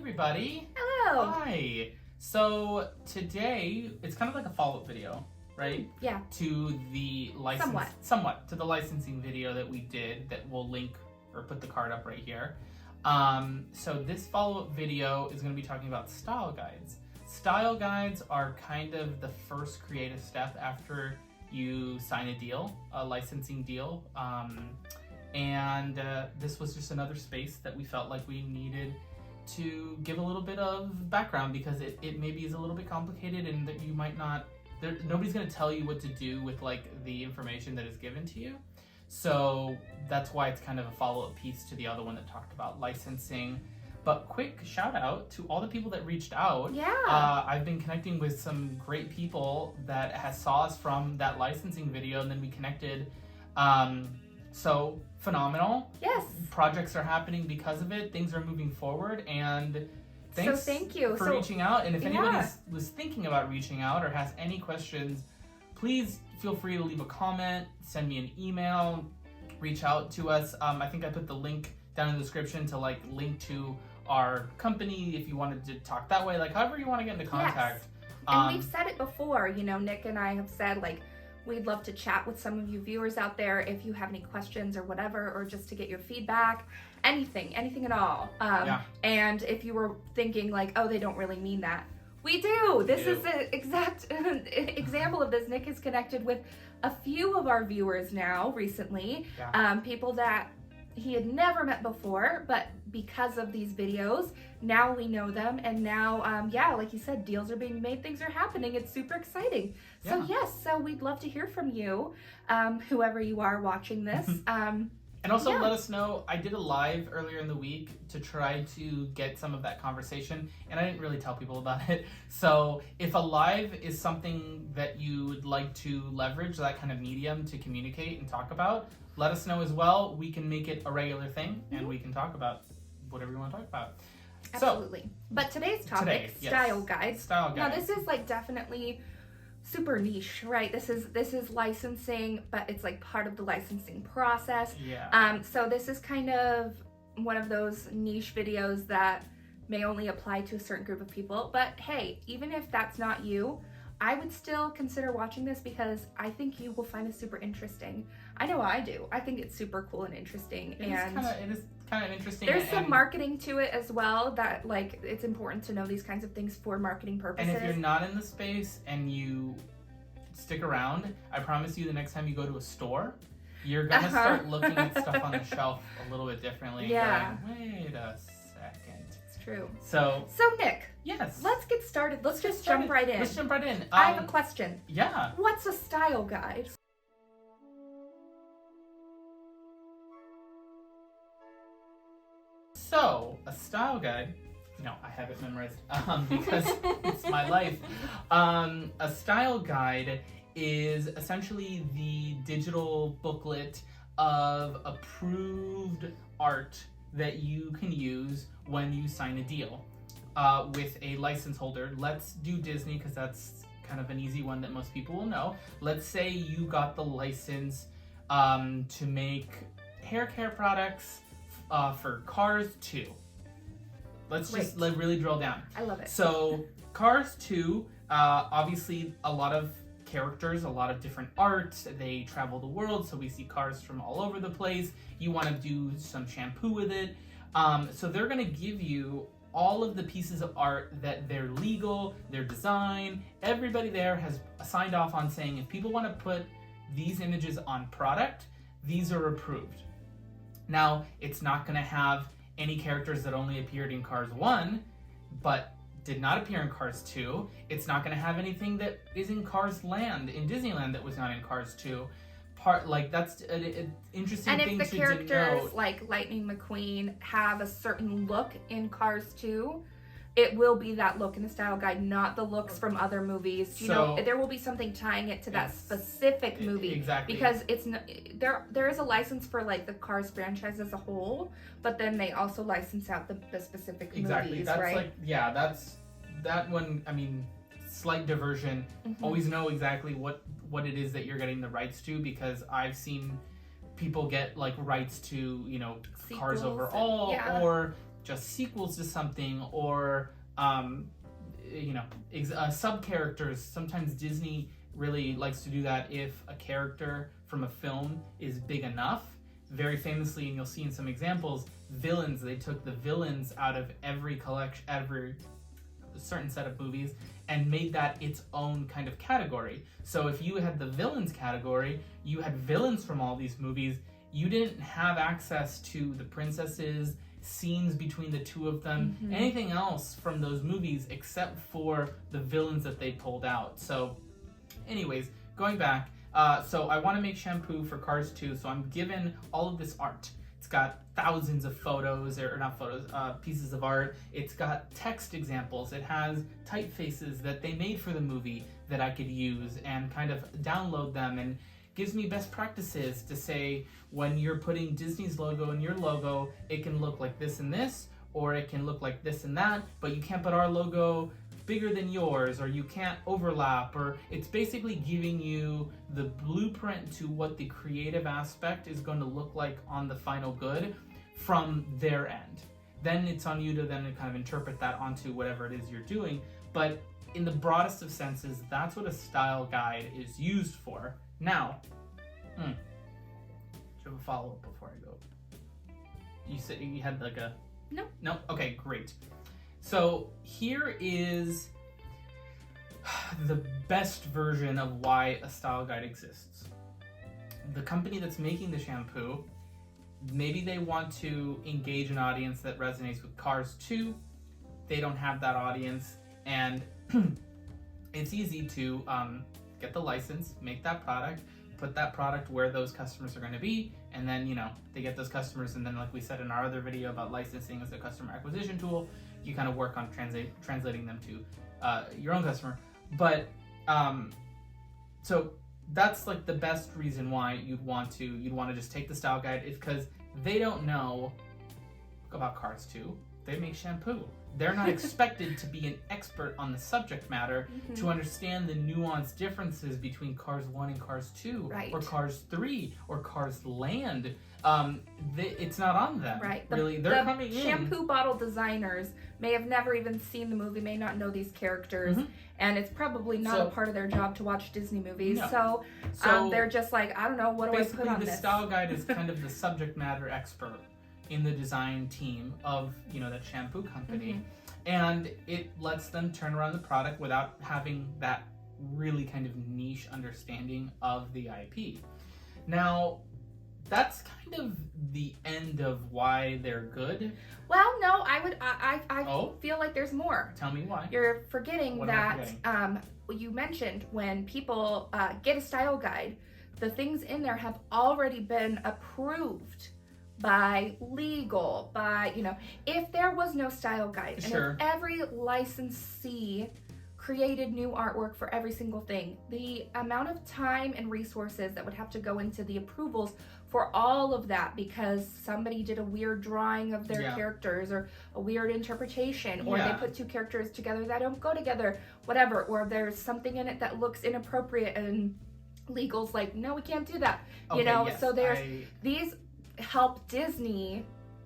everybody. Hello. Hi. So today it's kind of like a follow-up video, right? Yeah. To the license, somewhat to the licensing video that we did that we'll link or put the card up right here. So this follow-up video is going to be talking about style guides. Style guides are kind of the first creative step after you sign a deal, a licensing deal. And this was just another space that we felt like we needed to give a little bit of background because it maybe is a little bit complicated and that you might not, nobody's going to tell you what to do with like the information that is given to you. So that's why it's kind of a follow-up piece to the other one that talked about licensing. But quick shout out to all the people that reached out. Yeah. I've been connecting with some great people that saw us from that licensing video and then we connected. So phenomenal. Yes. Projects are happening because of it. Things are moving forward, and thanks thank you for reaching out. And if anybody was thinking about reaching out or has any questions, please feel free to leave a comment, send me an email, reach out to us. I think I put the link down in the description to link to our company if you wanted to talk that way, however you want to get into contact. Yes. And we've said it before, Nick and I have said we'd love to chat with some of you viewers out there if you have any questions or whatever, or just to get your feedback, anything at all. And if you were thinking oh, they don't really mean that, we do. This is the exact example of this. Nick has connected with a few of our viewers now recently, people that he had never met before, but because of these videos, now we know them, and now, like you said, deals are being made, things are happening. It's super exciting. So so we'd love to hear from you, whoever you are watching this. And also let us know, I did a live earlier in the week to try to get some of that conversation, and I didn't really tell people about it. So if a live is something that you would like to leverage, that kind of medium to communicate and talk about, let us know as well. We can make it a regular thing, and we can talk about whatever you want to talk about. Absolutely. So, but today's topic, style guides. Style guides. Now this is definitely super niche, right? This is licensing, but it's part of the licensing process. Yeah. So this is kind of one of those niche videos that may only apply to a certain group of people. But hey, even if that's not you, I would still consider watching this because I think you will find it super interesting. I know I do. I think it's super cool and interesting. It is kind of interesting. There's some marketing to it as well that it's important to know these kinds of things for marketing purposes. And if you're not in the space and you stick around, I promise you the next time you go to a store, you're going to start looking at stuff on the shelf a little bit differently. Yeah. And going, wait a second. It's true. So Nick. Yes. Let's get started. Let's just jump right in. Let's jump right in. I have a question. Yeah. What's a style guide? So, a style guide, I have it memorized because it's my life. A style guide is essentially the digital booklet of approved art that you can use when you sign a deal with a license holder. Let's do Disney because that's kind of an easy one that most people will know. Let's say you got the license to make hair care products for Cars 2. Let's just really drill down. I love it. So Cars 2, obviously a lot of characters, a lot of different art. They travel the world, so we see cars from all over the place. You want to do some shampoo with it. So they're going to give you all of the pieces of art that they're legal, their design. Everybody there has signed off on saying if people want to put these images on product, these are approved. Now, it's not going to have any characters that only appeared in Cars 1, but did not appear in Cars 2. It's not going to have anything that is in Cars Land, in Disneyland, that was not in Cars 2. That's an interesting thing to denote. And if the characters like Lightning McQueen have a certain look in Cars 2, it will be that look in the style guide, not the looks from other movies. There will be something tying it to that specific movie. Exactly. Because there is a license for the Cars franchise as a whole, but then they also license out the specific movies, that's right? That's that one. I mean, slight diversion. Always know exactly what it is that you're getting the rights to, because I've seen people get rights to Cars overall, or just sequels to something, or sub-characters. Sometimes Disney really likes to do that if a character from a film is big enough. Very famously, and you'll see in some examples, villains. They took the villains out of every collection, every certain set of movies, and made that its own kind of category. So if you had the villains category, you had villains from all these movies. You didn't have access to the princesses, scenes between the two of them, anything else from those movies except for the villains that they pulled out. So anyways, going back, so I want to make shampoo for Cars 2, so I'm given all of this art. It's got thousands of photos, or not photos, pieces of art. It's got text examples. It has typefaces that they made for the movie that I could use and kind of download them, and gives me best practices to say, when you're putting Disney's logo in your logo, it can look like this and this, or it can look like this and that, but you can't put our logo bigger than yours, or you can't overlap, or it's basically giving you the blueprint to what the creative aspect is going to look like on the final good from their end. Then it's on you to then kind of interpret that onto whatever it is you're doing. But in the broadest of senses, that's what a style guide is used for. Now, do you have a follow-up before I go? You said you had like a... No. No? Okay, great. So here is the best version of why a style guide exists. The company that's making the shampoo, maybe they want to engage an audience that resonates with Cars 2. They don't have that audience, and it's easy to get the license, make that product, put that product where those customers are going to be, and then, they get those customers, and then, like we said in our other video about licensing as a customer acquisition tool, you kind of work on translating them to your own customer. But so that's like the best reason why you'd want to just take the style guide, is because they don't know about Cars 2. They make shampoo. They're not expected to be an expert on the subject matter to understand the nuanced differences between Cars 1 and Cars 2, right, or Cars 3, or Cars Land. It's not on them. Right. Really, they're coming in. Shampoo bottle designers may have never even seen the movie, may not know these characters, and it's probably not a part of their job to watch Disney movies. No. So they're just like, I don't know, what do I put on this? Basically, the style guide is kind of the subject matter expert in the design team of, that shampoo company. And it lets them turn around the product without having that really kind of niche understanding of the IP. Now, that's kind of the end of why they're good. Well, no, I feel like there's more. Tell me why. You're forgetting you mentioned when people get a style guide, the things in there have already been approved by legal, if there was no style guide, and if every licensee created new artwork for every single thing, the amount of time and resources that would have to go into the approvals for all of that, because somebody did a weird drawing of their characters, or a weird interpretation, or they put two characters together that don't go together, whatever, or there's something in it that looks inappropriate and legal's like, no, we can't do that. So there's these help Disney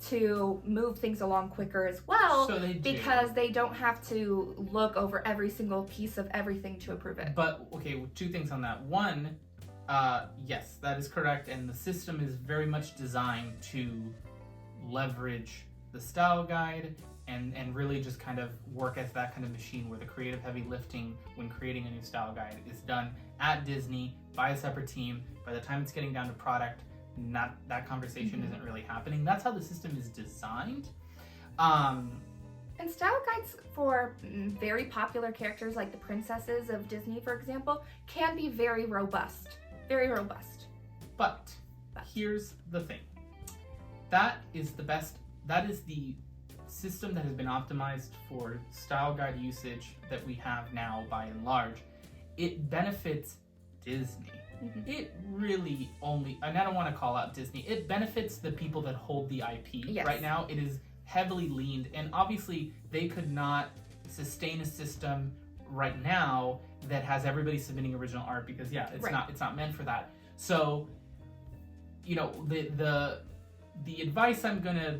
to move things along quicker as well, because they don't have to look over every single piece of everything to approve it. But okay, two things on that. One, yes, that is correct, and the system is very much designed to leverage the style guide and really just kind of work as that kind of machine where the creative heavy lifting when creating a new style guide is done at Disney by a separate team. By the time it's getting down to product, that conversation isn't really happening. That's how the system is designed. And style guides for very popular characters like the princesses of Disney, for example, can be very robust. Very robust. But here's the thing. That is the system that has been optimized for style guide usage that we have now by and large. It benefits Disney. It really only, and I don't want to call out Disney, it benefits the people that hold the IP. Yes. Right now it is heavily leaned, and obviously they could not sustain a system right now that has everybody submitting original art, because it's not meant for that. So the advice I'm gonna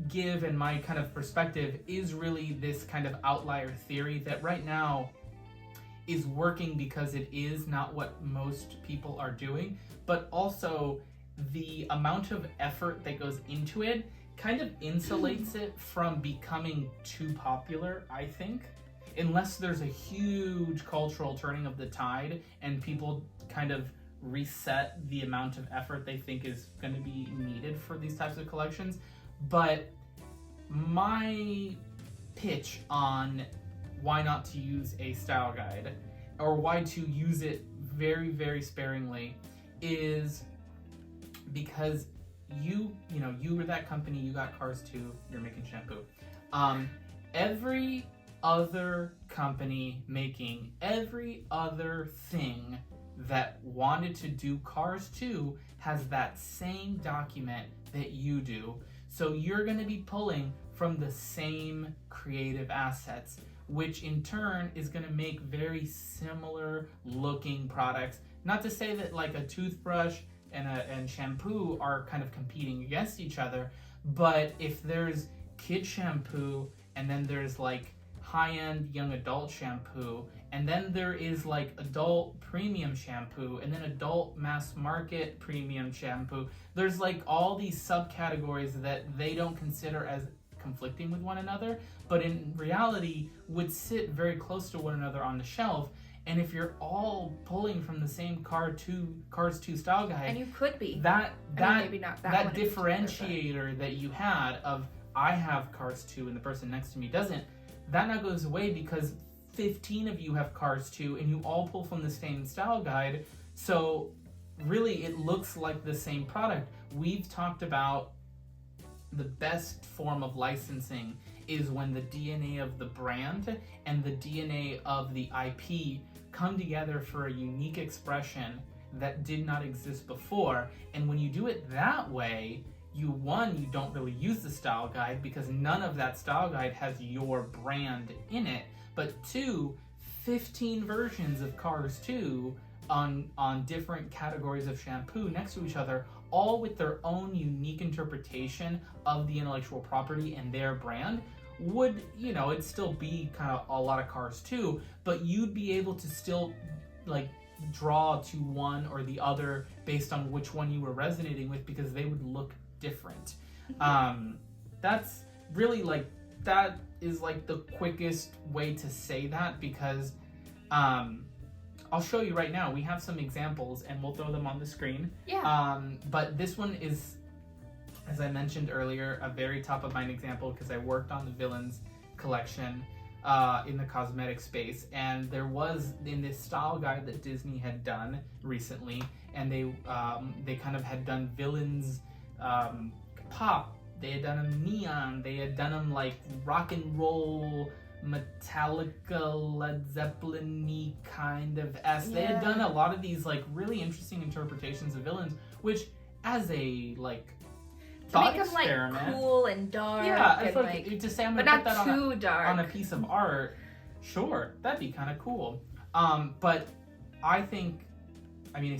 give and my kind of perspective is really this kind of outlier theory that right now is working because it is not what most people are doing, but also the amount of effort that goes into it kind of insulates it from becoming too popular, I think. Unless there's a huge cultural turning of the tide and people kind of reset the amount of effort they think is going to be needed for these types of collections. But my pitch on why not to use a style guide, or why to use it very, very sparingly, is because you were that company, you got Cars 2, you're making shampoo. Every other company making every other thing that wanted to do Cars 2 has that same document that you do. So you're going to be pulling from the same creative assets, which in turn is going to make very similar looking products. Not to say that like a toothbrush and shampoo are kind of competing against each other, but if there's kid shampoo and then there's like high-end young adult shampoo, and then there is like adult premium shampoo, and then adult mass market premium shampoo, there's like all these subcategories that they don't consider as conflicting with one another, but in reality would sit very close to one another on the shelf. And if you're all pulling from the same Cars 2 style guide, and you could be maybe not that differentiator that you had of I have Cars 2 and the person next to me doesn't, that now goes away because 15 of you have Cars 2 and you all pull from the same style guide. So really it looks like the same product. We've talked about the best form of licensing is when the DNA of the brand and the DNA of the IP come together for a unique expression that did not exist before. And when you do it that way, you don't really use the style guide because none of that style guide has your brand in it. But 15 versions of Cars 2 on different categories of shampoo next to each other, all with their own unique interpretation of the intellectual property and their brand, would, it'd still be kind of a lot of Cars 2, but you'd be able to still like draw to one or the other based on which one you were resonating with because they would look different. That's really like, that is like the quickest way to say that because I'll show you right now. We have some examples and we'll throw them on the screen. Yeah. But this one is, as I mentioned earlier, a very top of mind example because I worked on the Villains collection in the cosmetic space, and there was in this style guide that Disney had done recently, and they kind of had done Villains pop. They had done them neon. They had done them like rock and roll, Metallica, Led Zeppelin-y kind of esque. They had done a lot of these like really interesting interpretations of villains, which as a like thought experiment, like cool and dark. Yeah, and like to say I'm gonna put that on a piece of art. Sure, that'd be kind of cool. But I think, I mean,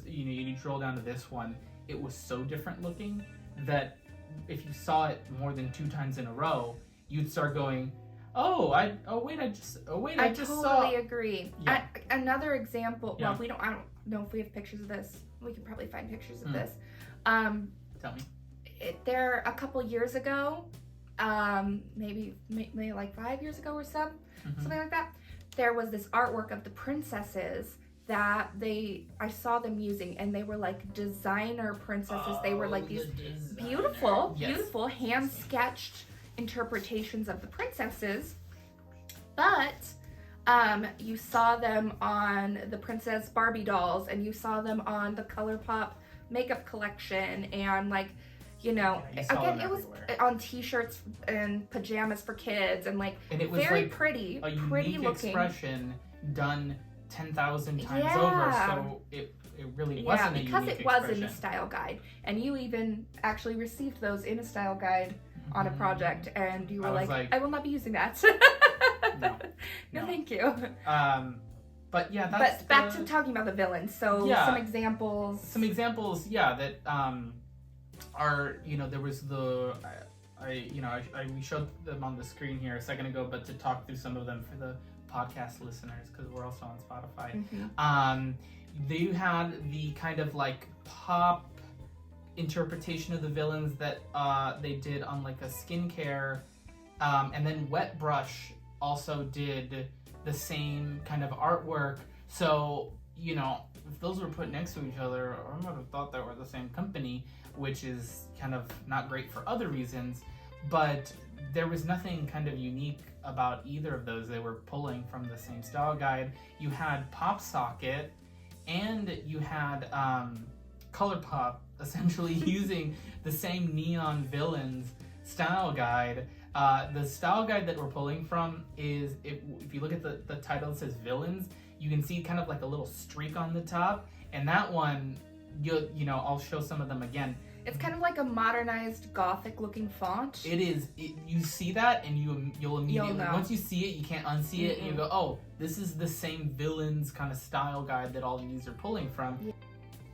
you drill down to this one. It was so different looking that if you saw it more than 2 times in a row, you'd start going, I totally agree. Yeah. Another example. Yeah. Well, I don't know if we have pictures of this. We could probably find pictures of this. Tell me. There a couple years ago, maybe like 5 years ago or something like that. There was this artwork of the princesses that I saw them using, and they were like designer princesses. They were like these beautiful hand sketched interpretations of the princesses, but you saw them on the Princess Barbie dolls, and you saw them on the ColourPop makeup collection, and like, again, it was on t-shirts and pajamas for kids, and it was very like pretty, a pretty unique looking expression done 10,000 times over. So it really wasn't a unique because it was in the expression. style guide, and you even actually received those in a style guide on a project, and you were like, I will not be using that. No, thank you. But yeah, but back to talking about the villains. So some examples. That are, there was we showed them on the screen here a second ago, but to talk through some of them for the podcast listeners, because we're also on Spotify. Mm-hmm. They had the kind of like pop interpretation of the villains that they did on like a skincare, and then Wet Brush also did the same kind of artwork. So, you know, if those were put next to each other, I might have thought they were the same company, which is kind of not great for other reasons, but there was nothing kind of unique about either of those. They were pulling from the same style guide. You had Pop Socket and you had ColourPop essentially using the same neon villains style guide. The style guide that we're pulling from is, if you look at the title, it says villains. You can see kind of like a little streak on the top, and that one, I'll show some of them again. It's kind of like a modernized Gothic looking font. It is. You see that, and you'll immediately, once you see it, you can't unsee it, and you go, oh, this is the same villains kind of style guide that all of these are pulling from. Yeah.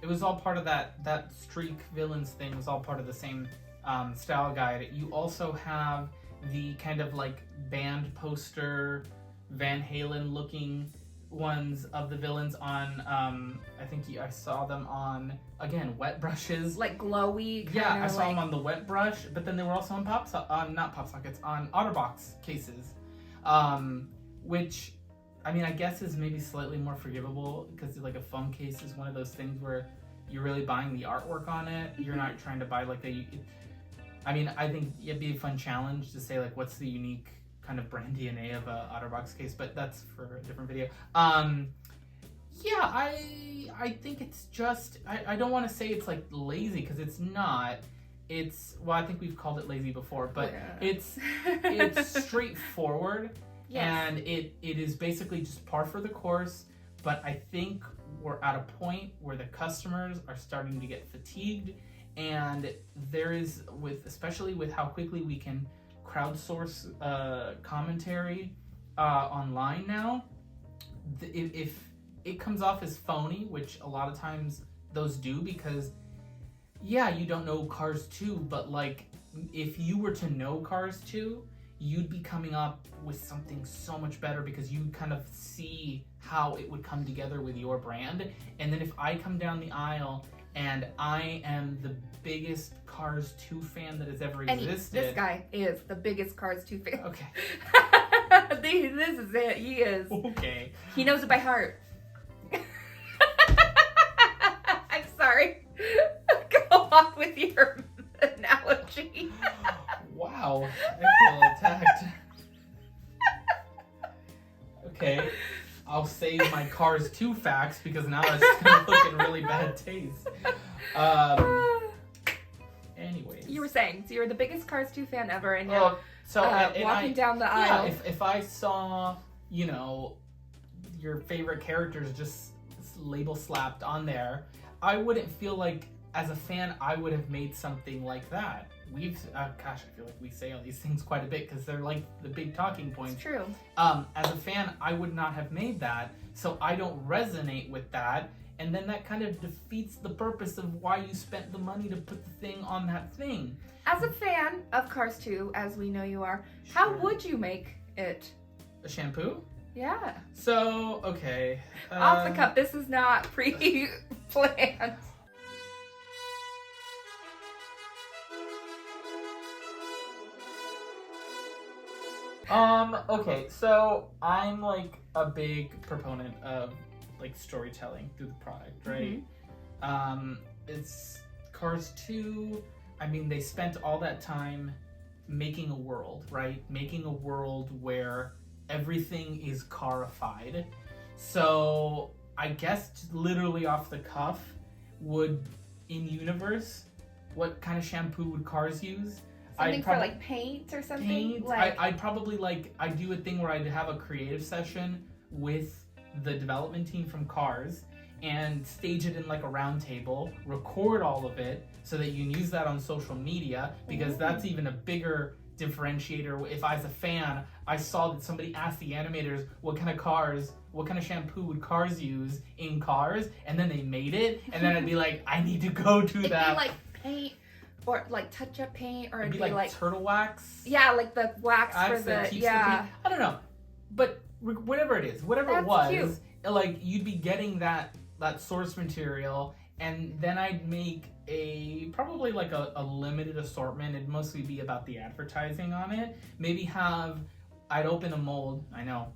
It was all part of that streak villains thing was all part of the same style guide. You also have the kind of like band poster Van Halen looking ones of the villains on I think I saw them on, again, Wet Brushes, like glowy I saw them on the Wet Brush, but then they were also on not Pop Sockets, on OtterBox cases, which I mean I guess is maybe slightly more forgivable, because like a phone case is one of those things where you're really buying the artwork on it. You're not trying to buy like I think it'd be a fun challenge to say like what's the unique kind of brand DNA of a OtterBox case, but that's for a different video. I think it's just I don't want to say it's like lazy, because it's not. It's, well, I think we've called it lazy before, but it's straightforward. Yes. And it is basically just par for the course, but I think we're at a point where the customers are starting to get fatigued, and there is, especially with how quickly we can crowdsource commentary online now, if it comes off as phony, which a lot of times those do, because you don't know Cars 2, but like if you were to know Cars 2, you'd be coming up with something so much better, because you kind of see how it would come together with your brand. And then if I come down the aisle and I am the biggest Cars 2 fan that has ever existed. This guy is the biggest Cars 2 fan. Okay. This is it. He is. Okay. He knows it by heart. I'm sorry. Go on with your analogy. Wow. I feel attacked. Okay. I'll save my Cars 2 facts, because now it's going to look in really bad taste. Anyways. You were saying, so you're the biggest Cars 2 fan ever, and you're walking down the aisle. If I saw, your favorite characters just label slapped on there, I wouldn't feel like, as a fan, I would have made something like that. I feel like we say all these things quite a bit, because they're like the big talking points. It's true. As a fan, I would not have made that, so I don't resonate with that, and then that kind of defeats the purpose of why you spent the money to put the thing on that thing. As a fan of Cars 2, as we know you are, How would you make it? A shampoo? Yeah. So, okay. Off the cuff, this is not pre-planned. Okay, so I'm like a big proponent of like storytelling through the product, right? Mm-hmm. It's Cars 2, I mean, they spent all that time making a world, right? Making a world where everything is carified. So I guess literally off the cuff, in universe, what kind of shampoo would Cars use? Something for like paint or something? Paint. I'd probably I'd do a thing where I'd have a creative session with the development team from Cars and stage it in like a round table, record all of it so that you can use that on social media, because that's even a bigger differentiator. If I, as a fan, I saw that somebody asked the animators what kind of shampoo would Cars use in Cars, and then they made it, and then I'd be like, I need to go do that. It'd be like paint or like touch-up paint, or it'd be like turtle wax. Yeah, like the wax for the I don't know, but whatever it is, whatever it was, cute. Like you'd be getting that source material, and then I'd make probably like a limited assortment. It'd mostly be about the advertising on it. Maybe I'd open a mold. I know.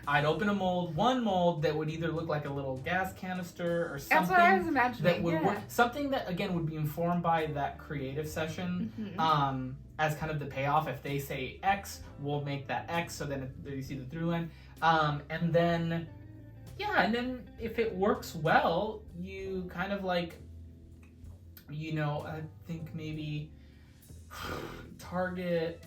I'd open a mold, one mold that would either look like a little gas canister or something. That's what I was imagining. That would work, something that again would be informed by that creative session, as kind of the payoff. If they say X, we'll make that X. So then you see the through line, and then if it works well, you kind of like, I think maybe target.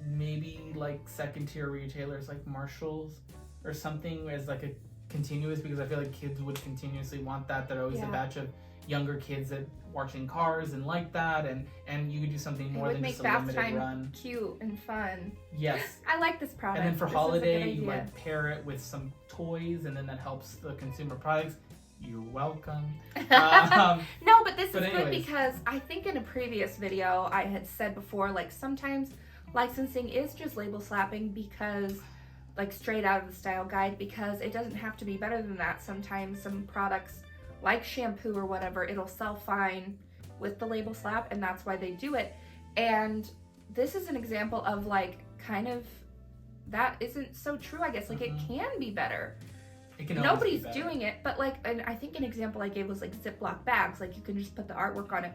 Maybe like second tier retailers like Marshalls or something as like a continuous, because I feel like kids would continuously want that. They're always a batch of younger kids that watching cars and like that, and you could do something more than just a limited run. Cute and fun. Yes. I like this product. And then for holiday, you like pair it with some toys, and then that helps the consumer products. You're welcome. No, but this is good because I think in a previous video I had said before, like sometimes licensing is just label slapping, because like straight out of the style guide, because it doesn't have to be better than that. Sometimes some products like shampoo or whatever, it'll sell fine with the label slap, and that's why they do it. And this is an example of like kind of that isn't so true, I guess. Like it can be better. Nobody's doing it, but like, and I think an example I gave was like Ziploc bags. Like you can just put the artwork on it.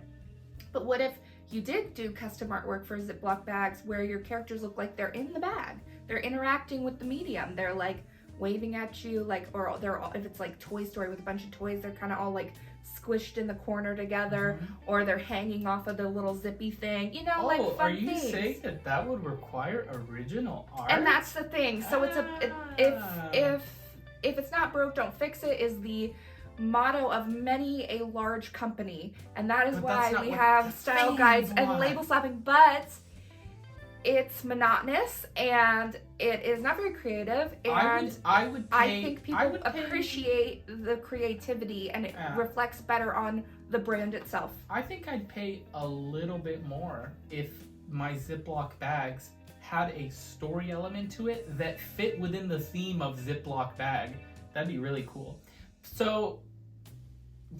But what if you did do custom artwork for Ziploc bags where your characters look like they're in the bag? They're interacting with the medium. They're like waving at you, like, or they're all, if it's like Toy Story with a bunch of toys, they're kind of all like squished in the corner together, or they're hanging off of the little zippy thing, like fun things. Are you saying that would require original art? And that's the thing. So it's if it's not broke, don't fix it is the motto of many a large company, and that is why we have style guides and label slapping. But it's monotonous and it is not very creative, and I think people appreciate the creativity, and it reflects better on the brand itself. I think I'd pay a little bit more if my Ziploc bags had a story element to it that fit within the theme of Ziploc bag. That'd be really cool. So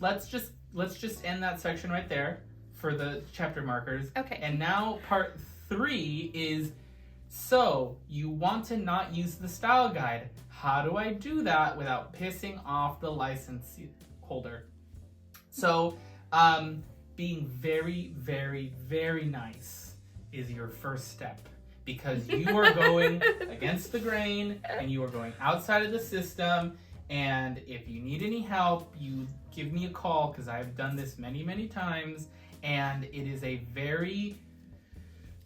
let's just end that section right there for the chapter markers. Okay. And now part 3 is, so you want to not use the style guide. How do I do that without pissing off the license holder? So being very, very, very nice is your first step, because you are going against the grain and you are going outside of the system. And if you need any help, you give me a call, because I've done this many, many times. And it is a very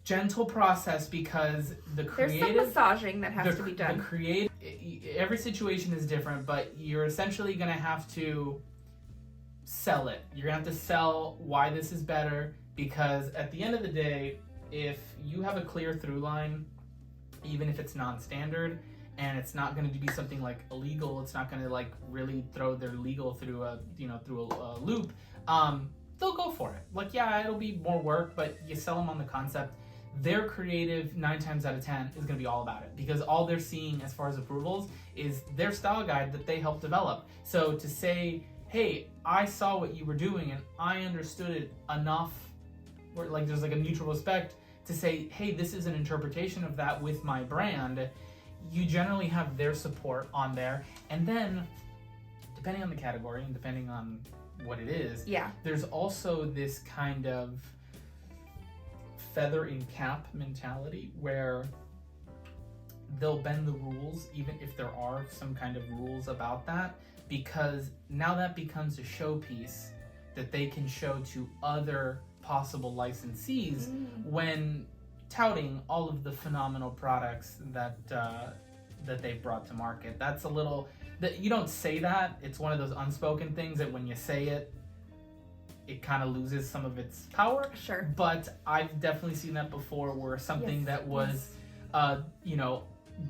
gentle process, because there's some massaging that has to be done. Every situation is different, but you're essentially going to have to sell it. You're going to have to sell why this is better, because at the end of the day, if you have a clear through line, even if it's non-standard, and it's not going to be something like illegal, it's not going to like really throw their legal through a loop, they'll go for it. Like, yeah, it'll be more work, but you sell them on the concept. Their creative 9 times out of 10 is going to be all about it, because all they're seeing as far as approvals is their style guide that they helped develop. So to say, hey, I saw what you were doing and I understood it enough, where like there's like a mutual respect to say, hey, this is an interpretation of that with my brand. You generally have their support on there. And then, depending on the category and depending on what it is, there's also this kind of feather in cap mentality where they'll bend the rules even if there are some kind of rules about that, because now that becomes a showpiece that they can show to other possible licensees when touting all of the phenomenal products that they've brought to market. That's a little that you don't say that. It's one of those unspoken things that when you say it, it kind of loses some of its power. Sure. But I've definitely seen that before, where something that was,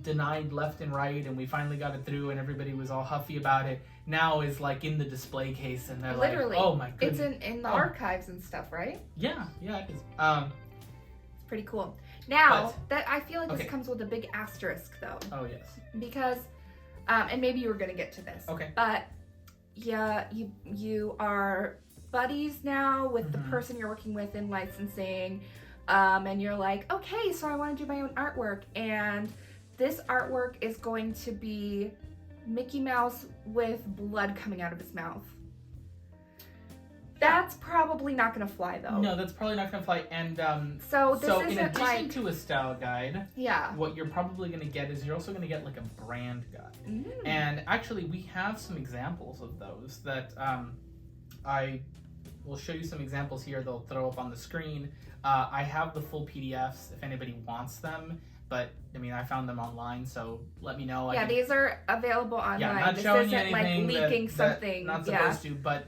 denied left and right, and we finally got it through, and everybody was all huffy about it, now is like in the display case, and they're literally, like, oh my goodness. It's in the archives and stuff, right? Yeah, it is. It's pretty cool. Now, that I feel like this comes with a big asterisk, though. Oh, yes. Because, and maybe you were going to get to this. Okay. But, yeah, you are buddies now with the person you're working with in licensing, and you're like, okay, so I want to do my own artwork, and this artwork is going to be Mickey Mouse with blood coming out of his mouth. That's probably not going to fly, though. No, that's probably not going to fly. And so in addition to a style guide, what you're probably going to get is you're also going to get like a brand guide. And actually, we have some examples of those that I will show you some examples here. They'll throw up on the screen. I have the full PDFs if anybody wants them. But, I mean, I found them online, so let me know. Yeah, these are available online. Yeah, not showing you anything like leaking something. Not supposed to, but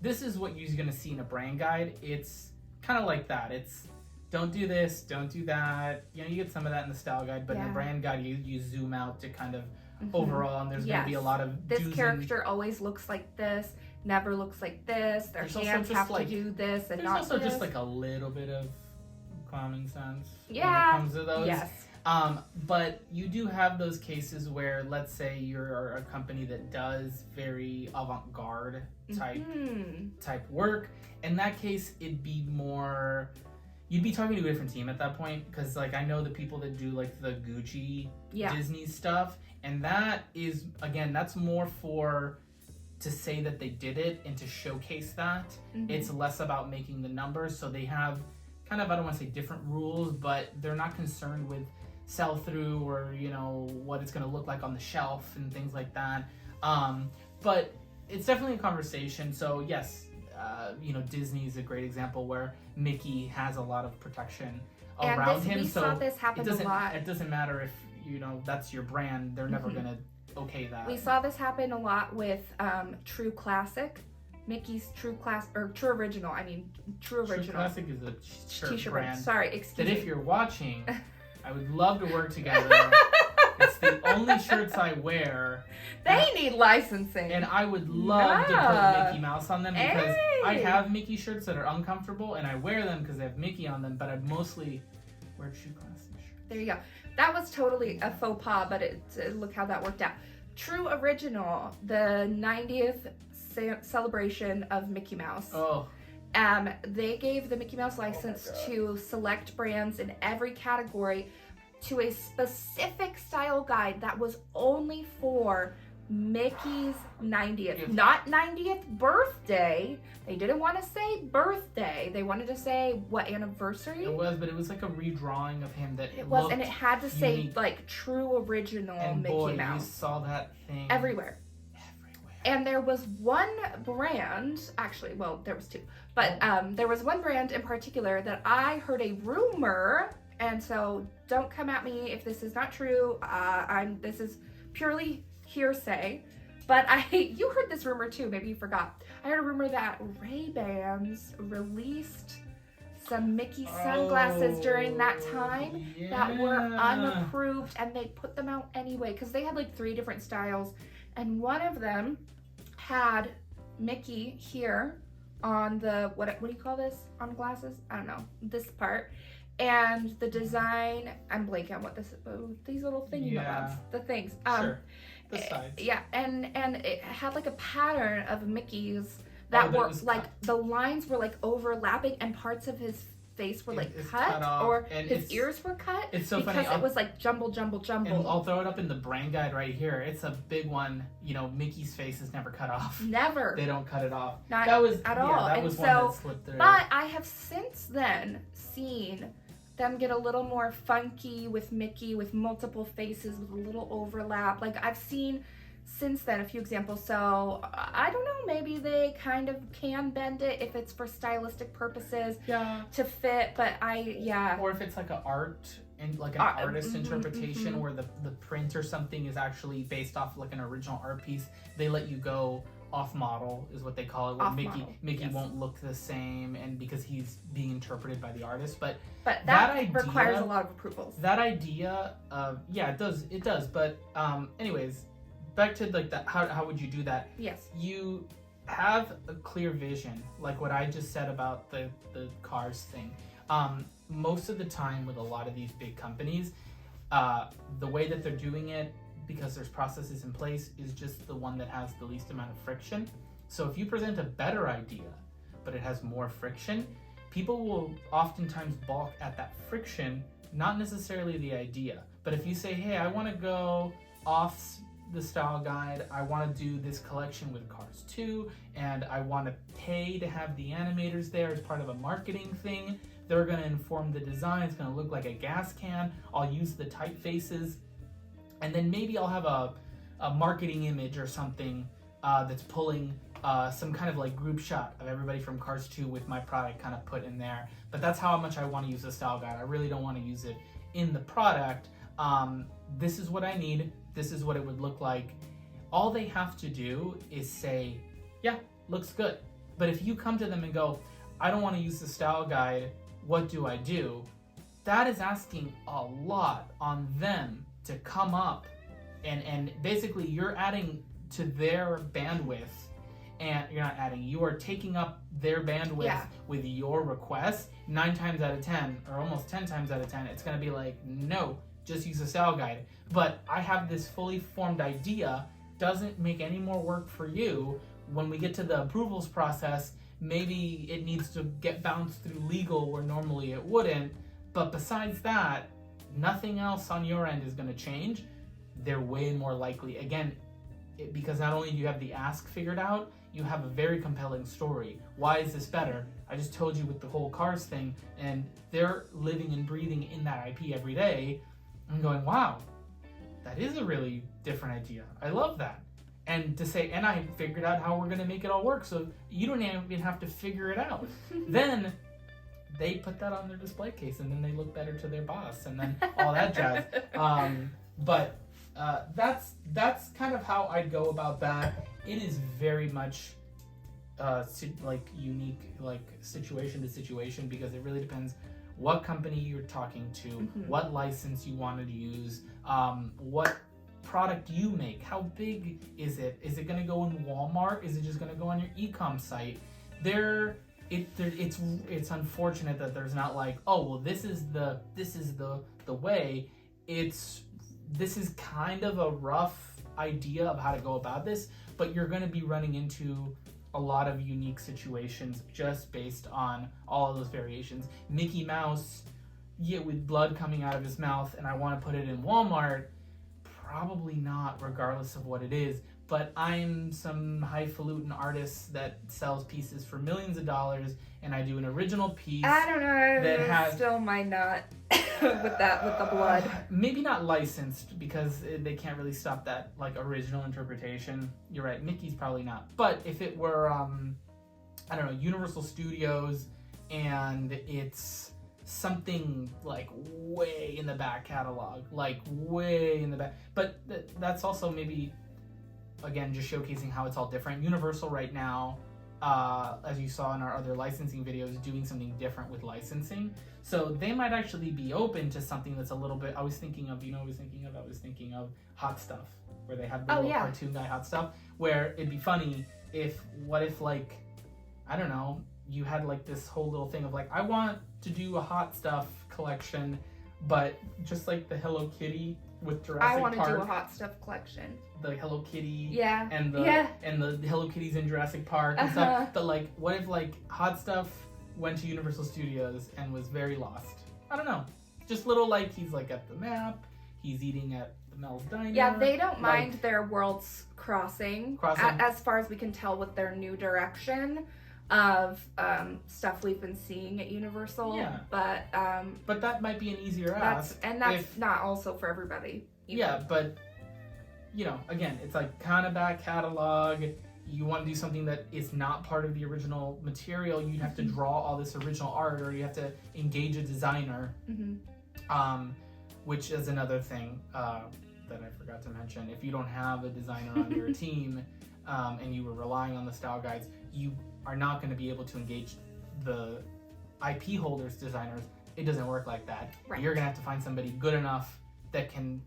this is what you're going to see in a brand guide. It's kind of like that. It's don't do this, don't do that. You know, you get some of that in the style guide, but in the brand guide, you zoom out to kind of overall, and there's going to be a lot of this character always looks like this, never looks like this. Their hands have to do this and not this. There's also just like a little bit of common sense when it Yeah. comes to those. Yes. But you do have those cases where, let's say you're a company that does very avant-garde type work. In that case, it'd be more, you'd be talking to a different team at that point, because like I know the people that do like the Gucci Disney stuff, and that is, again, that's more for to say that they did it and to showcase that. It's less about making the numbers, so they have kind of, I don't want to say different rules, but they're not concerned with sell through or, you know, what it's going to look like on the shelf and things like that. But it's definitely a conversation. So yes, you know, Disney is a great example where Mickey has a lot of protection around him. We saw this happen a lot. It doesn't matter if, you know, that's your brand. They're never going to okay that. We saw this happen a lot with True Classic. Mickey's True Original. I mean, True Original. True Classic is a t-shirt brand. Sorry, excuse me. That if you're watching, I would love to work together. It's the only shirts I wear. They need licensing. And I would love to put Mickey Mouse on them because I have Mickey shirts that are uncomfortable and I wear them because they have Mickey on them, but I mostly wear True Classic shirts. There you go. That was totally a faux pas, but look how that worked out. True Original, the 90th celebration of Mickey Mouse. Oh. They gave the Mickey Mouse license to select brands in every category to a specific style guide that was only for Mickey's 90th, not 90th birthday. They didn't want to say birthday. They wanted to say what anniversary. It was, but it was like a redrawing of him that it was, and it had to say like True Original and Mickey boy, Mouse. You saw that thing everywhere. And there was one brand, actually, well, there was two, but there was one brand in particular that I heard a rumor, and so don't come at me if this is not true. This is purely hearsay, but you heard this rumor too. Maybe you forgot. I heard a rumor that Ray-Bans released some Mickey sunglasses during that time that were unapproved, and they put them out anyway because they had like 3 different styles, and one of them had Mickey here on the, what do you call this on glasses? I don't know, this part. And the design, I'm blanking on what this, these little thingy-mabobs, the things. Sure. The sides. Yeah, and it had like a pattern of Mickey's that were like, cut. The lines were like overlapping and parts of his face were like cut or his ears were cut. It's so because funny. It was like jumble. And I'll throw it up in the brand guide right here. It's a big one. You know, Mickey's face is never cut off. Never. They don't cut it off. Not that was, at all. That and was so, one that slipped through. But I have since then seen them get a little more funky with Mickey, with multiple faces, with a little overlap. Like I've seen since then a few examples. So I don't know, maybe they kind of can bend it if it's for stylistic purposes to fit, but or if it's like an art and like an artist interpretation where the print or something is actually based off like an original art piece, they let you go off model is what they call it, where Mickey yes. won't look the same, and because he's being interpreted by the artist. But that idea requires a lot of approvals. That idea of it does. But anyways, back to like that. How would you do that? Yes. You have a clear vision, like what I just said about the cars thing. Most of the time with a lot of these big companies, the way that they're doing it, because there's processes in place, is just the one that has the least amount of friction. So if you present a better idea, but it has more friction, people will oftentimes balk at that friction, not necessarily the idea. But if you say, hey, I want to go off the style guide, I want to do this collection with Cars 2, and I want to pay to have the animators there as part of a marketing thing. They're going to inform the design. It's going to look like a gas can. I'll use the typefaces. And then maybe I'll have a marketing image or something that's pulling some kind of like group shot of everybody from Cars 2 with my product kind of put in there. But that's how much I want to use the style guide. I really don't want to use it in the product. This is what I need. This is what it would look like. All they have to do is say, yeah, looks good. But if you come to them and go, I don't want to use the style guide, what do I do? That is asking a lot on them to come up, and basically you're adding to their bandwidth, and you're not adding, you are taking up their bandwidth with your request. 9 times out of 10, or almost 10 times out of 10, it's going to be like, no, just use a style guide. But I have this fully formed idea, doesn't make any more work for you. When we get to the approvals process, maybe it needs to get bounced through legal where normally it wouldn't. But besides that, nothing else on your end is going to change. They're way more likely, again, because not only do you have the ask figured out, you have a very compelling story. Why is this better? I just told you with the whole Cars thing, and they're living and breathing in that IP every day. I'm going, wow, that is a really different idea. I love that. And to say, and I figured out how we're going to make it all work, so you don't even have to figure it out. Then they put that on their display case, and then they look better to their boss, and then all that jazz. But that's kind of how I'd go about that. It is very much like unique, like situation to situation, because it really depends what company you're talking to, what license you wanted to use, what product you make, how big is it? Is it going to go in Walmart? Is it just going to go on your e-com site? It's unfortunate that there's not like, oh well, this is the way. This is kind of a rough idea of how to go about this, but you're going to be running into a lot of unique situations just based on all of those variations. Mickey Mouse, with blood coming out of his mouth, and I want to put it in Walmart, probably not, regardless of what it is. But I'm some highfalutin artist that sells pieces for millions of dollars, and I do an original piece. I don't know. Still might not with the blood. Maybe not licensed, because they can't really stop that like original interpretation. You're right. Mickey's probably not. But if it were, I don't know, Universal Studios, and it's something like way in the back catalog, like way in the back. But that's also maybe, again, just showcasing how it's all different. Universal right now, as you saw in our other licensing videos, is doing something different with licensing. So they might actually be open to something that's a little bit, I was thinking of Hot Stuff, where they have the little cartoon guy Hot Stuff, where it'd be funny what if like, I don't know, you had like this whole little thing of like, I want to do a Hot Stuff collection, but just like the Hello Kitty with Jurassic Park. I want to do a Hot Stuff collection. The Hello Kitty, and the Hello Kitties in Jurassic Park and stuff. But like, what if like Hot Stuff went to Universal Studios and was very lost? I don't know. Just little, like, he's like at the map. He's eating at the Mel's Diner. Yeah, they don't mind their worlds crossing. As far as we can tell with their new direction of stuff we've been seeing at Universal. Yeah. But that might be an easier ask. That's not also for everybody either. Yeah, but again, it's like kind of back catalog. You want to do something that is not part of the original material, you'd have to draw all this original art, or you have to engage a designer, which is another thing. that I forgot to mention. If you don't have a designer on your team and you were relying on the style guides, you are not going to be able to engage the IP holders, designers. It doesn't work like that. Right. You're going to have to find somebody good enough that can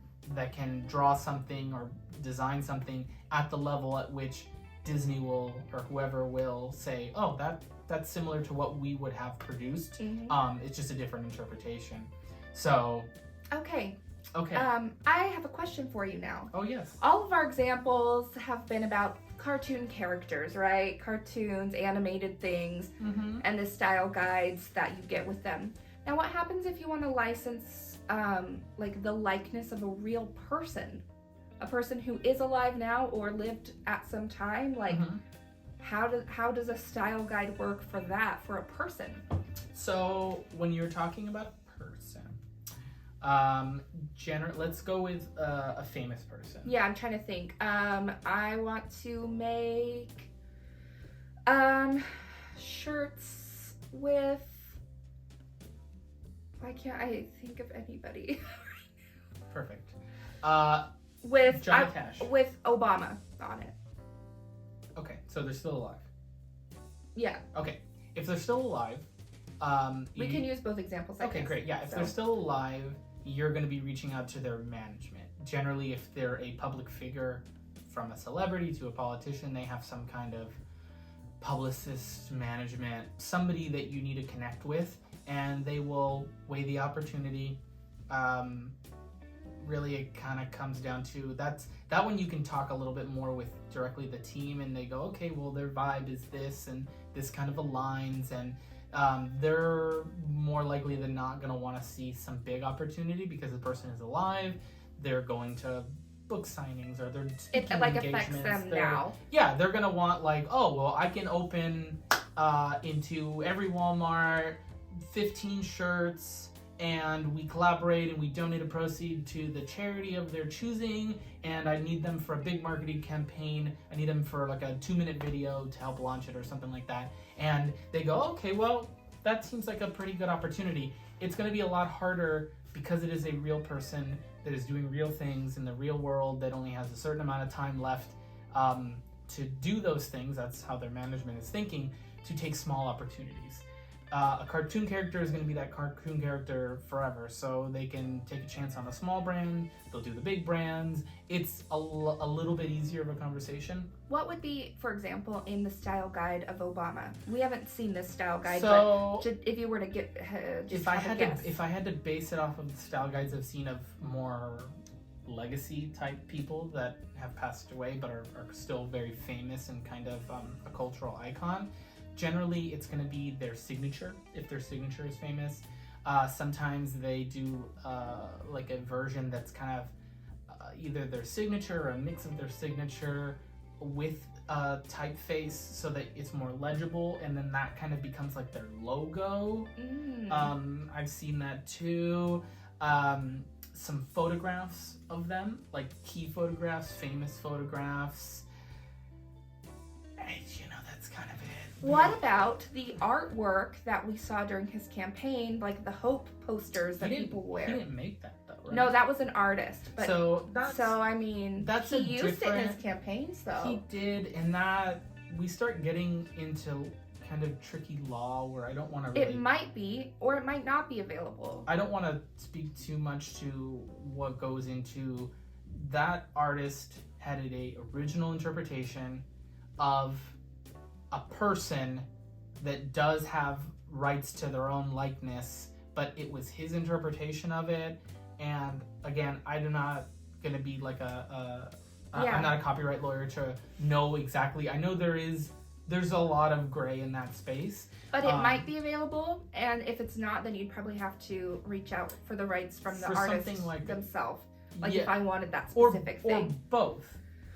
draw something or design something at the level at which Disney will, or whoever will, say, oh, that's similar to what we would have produced. It's just a different interpretation. So okay. I have a question for you now. Oh, yes. All of our examples have been about cartoon characters, right? Cartoons, animated things, and the style guides that you get with them. Now, what happens if you want to license like the likeness of a real person? A person who is alive now or lived at some time? Like, how does a style guide work for that, for a person? So, when you're talking about a person, let's go with a famous person. Yeah, I'm trying to think. I want to make shirts with. Why can't I think of anybody? Perfect. With Johnny Cash. With Obama on it. Okay, so they're still alive. Yeah. Okay, if they're still alive, we can use both examples. Okay, great. Yeah, if they're still alive, you're going to be reaching out to their management. Generally, if they're a public figure, from a celebrity to a politician, they have some kind of publicist, management, somebody that you need to connect with, and they will weigh the opportunity. Really, it kind of comes down to that one you can talk a little bit more with directly the team, and they go, okay, well, their vibe is this, and this kind of aligns, and they're more likely than not going to want to see some big opportunity because the person is alive. They're going to book signings, or they're speaking it like engagements. affects them now. Yeah, they're going to want like, oh, well, I can open into every Walmart 15 shirts, and we collaborate and we donate a proceed to the charity of their choosing, and I need them for a big marketing campaign. I need them for like a 2-minute video to help launch it or something like that. And they go, okay, well, that seems like a pretty good opportunity. It's going to be a lot harder because it is a real person that is doing real things in the real world that only has a certain amount of time left to do those things. That's how their management is thinking, to take small opportunities. A cartoon character is going to be that cartoon character forever, so they can take a chance on a small brand. They'll do the big brands. It's a little bit easier of a conversation. What would be, for example, in the style guide of Obama? We haven't seen this style guide, so but if you were to get, if I had to base it off of the style guides I've seen of more legacy type people that have passed away but are still very famous and kind of a cultural icon. Generally, it's going to be their signature, if their signature is famous. Sometimes they do like a version that's kind of either their signature or a mix of their signature with typeface so that it's more legible, and then that kind of becomes like their logo. I've seen that too. Some photographs of them, like key photographs, famous photographs. That's kind of it. What about the artwork that we saw during his campaign, like the Hope posters that people wear? He didn't make that though, right? No, that was an artist. But so I mean, that's he used it in his campaigns, though. He did, and that we start getting into kind of tricky law where I don't want to really... It might be, or it might not be available. I don't want to speak too much to what goes into that. Artist had a original interpretation of a person that does have rights to their own likeness, but it was his interpretation of it. And again, I'm not going to be like I'm not a copyright lawyer to know exactly. I know there's a lot of gray in that space. But it might be available, and if it's not, then you'd probably have to reach out for the rights from the artists like themselves. Like if I wanted that specific thing.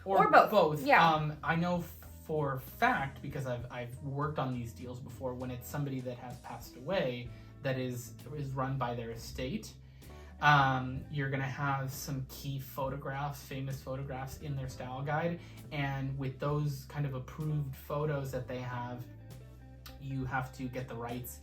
Or both. Yeah. I know for fact, because I've worked on these deals before, when it's somebody that has passed away that is run by their estate, you're going to have some key photographs, famous photographs in their style guide, and with those kind of approved photos that they have, you have to get the rights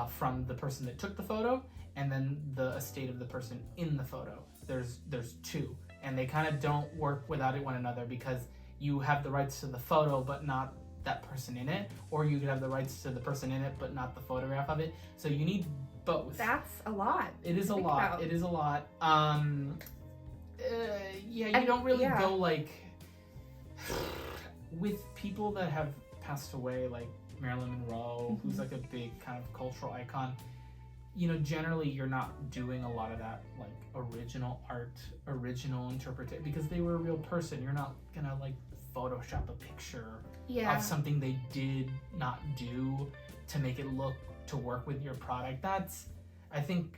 from the person that took the photo and then the estate of the person in the photo. There's two, and they kind of don't work without one another, because you have the rights to the photo but not that person in it, or you could have the rights to the person in it but not the photograph of it. So you need both. That's a lot. It is a lot. It is a lot. You don't really go like with people that have passed away, like Marilyn Monroe, who's like a big kind of cultural icon. You know, generally you're not doing a lot of that like original art, original interpretation, because they were a real person. You're not gonna like Photoshop a picture of something they did not do to make it look to work with your product. That's, I think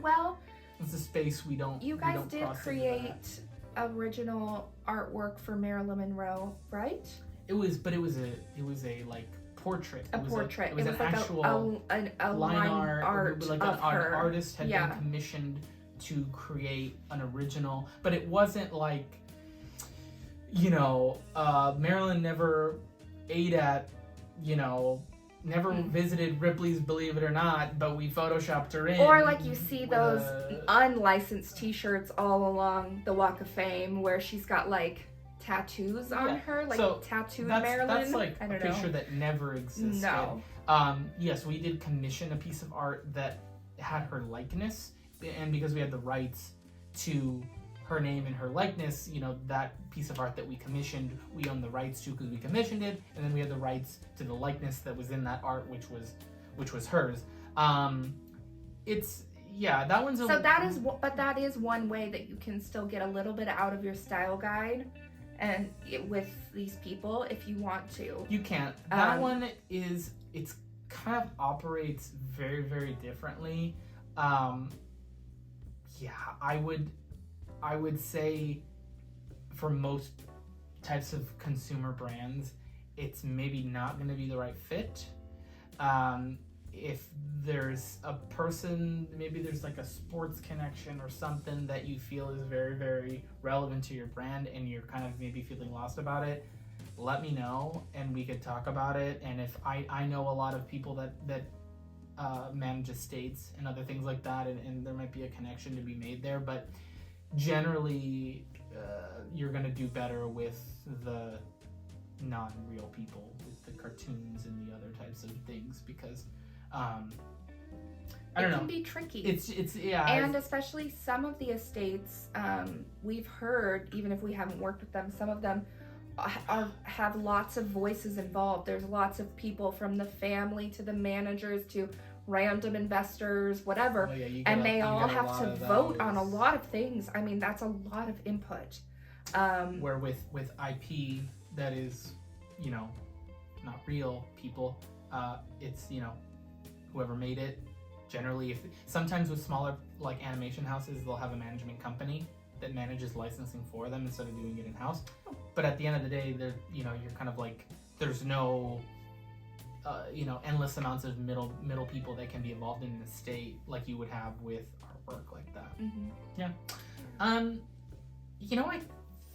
well, it's a space we don't. You guys did create original artwork for Marilyn Monroe, right? It was a like portrait. It was an like actual a line art like of an her. artist had been commissioned to create an original, but it wasn't like, you know, Marilyn never ate at, you know, never visited Ripley's Believe It or Not, but we photoshopped her in. Or like you see those unlicensed t-shirts all along the Walk of Fame where she's got like tattoos on her, like so tattooed Marilyn. That's like a picture that never existed. No. Yes, we did commission a piece of art that had her likeness, and because we had the rights to her name and her likeness, you know, that piece of art that we commissioned, we own the rights to because we commissioned it, and then we had the rights to the likeness that was in that art, which was hers. That one's that is one way that you can still get a little bit out of your style guide, and with these people if you want to. You can. That one is, it's kind of operates very, very differently. I would say for most types of consumer brands, it's maybe not going to be the right fit. If there's a person, maybe there's like a sports connection or something that you feel is very, very relevant to your brand and you're kind of maybe feeling lost about it, let me know and we could talk about it. And if I know a lot of people that manage estates and other things like that, and there might be a connection to be made there, but generally you're going to do better with the non-real people, with the cartoons and the other types of things, because I don't know. It can be tricky. It's and especially some of the estates, we've heard, even if we haven't worked with them, some of them have lots of voices involved. There's lots of people, from the family to the managers to random investors, whatever, and they all have to vote on a lot of things. I mean, that's a lot of input. Where with IP that is, you know, not real people, it's, you know, whoever made it. Generally, sometimes with smaller like animation houses, they'll have a management company that manages licensing for them instead of doing it in-house. But at the end of the day, you're kind of like, there's no endless amounts of middle people that can be involved in an estate like you would have with artwork like that. Mm-hmm. Yeah. I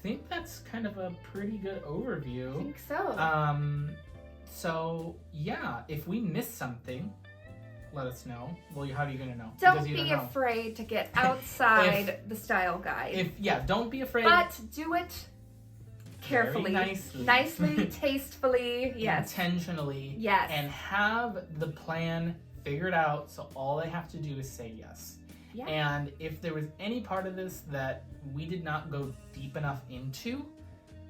think that's kind of a pretty good overview. I think so. So yeah, if we missed something, let us know. Well, how are you gonna know? Don't be afraid to get outside the style guide. Don't be afraid. But do it carefully, very nicely, tastefully, intentionally, and have the plan figured out. So all they have to do is say yes. Yeah. And if there was any part of this that we did not go deep enough into,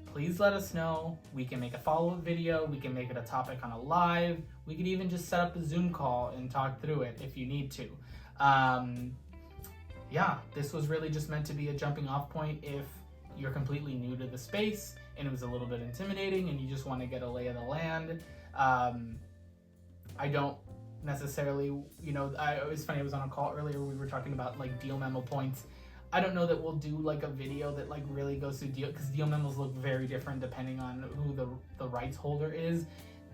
please let us know. We can make a follow-up video. We can make it a topic on a live. We could even just set up a Zoom call and talk through it if you need to. This was really just meant to be a jumping off point if you're completely new to the space and it was a little bit intimidating and you just want to get a lay of the land. I don't necessarily, it was funny, I was on a call earlier, we were talking about like deal memo points. I don't know that we'll do like a video that like really goes through deal, because deal memos look very different depending on who the rights holder is.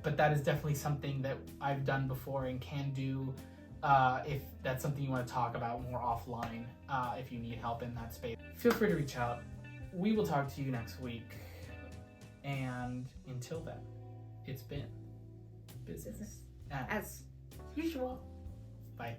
But that is definitely something that I've done before and can do if that's something you want to talk about more offline, if you need help in that space. Feel free to reach out. We will talk to you next week. And until then, it's been business as usual. Bye.